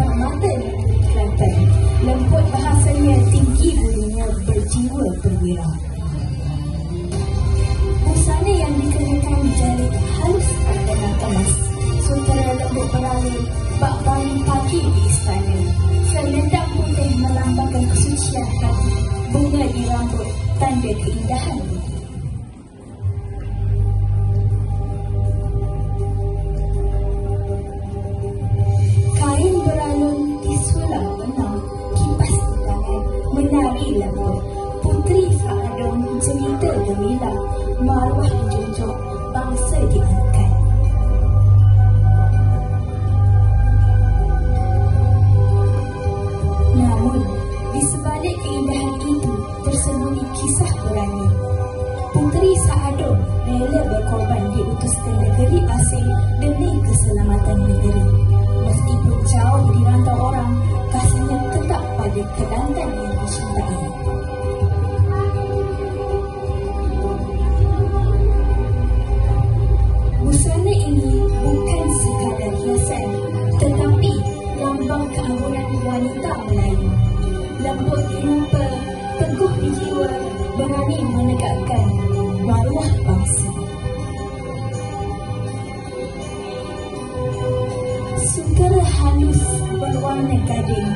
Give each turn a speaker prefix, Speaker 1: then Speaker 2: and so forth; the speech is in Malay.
Speaker 1: Permata Kelantan. Lembut bahasanya, tinggi budinya, berjiwa perwira. Busana yang dikenakan jari halus dengan kemas. Sutera lembut beralih, bak baling pagi di istana. Selendang putih melambangkan kesucian hati. Bunga di rambut, tanda keindahan. Kain beralun di sulam benang, kipas di tangan, menari lembut. Putri Saadong cerita gemilang, maruah dijunjung, bangsa diangkat. Namun, di sebalik keindahan itu tersembunyi kisah berani. Putri Saadong rela berkorban diutus ke negeri asing demi keselamatan negeri. Meskipun jauh di rantau orang, kasihnya tetap pada Kelantan yang dicintai. Busana ini bukan sekadar hiasan, tetapi lambang keanggunan wanita Melayu. Lembut di rupa, teguh di jiwa, berani menegakkan maruah bangsa. Sutera halus berwarna gading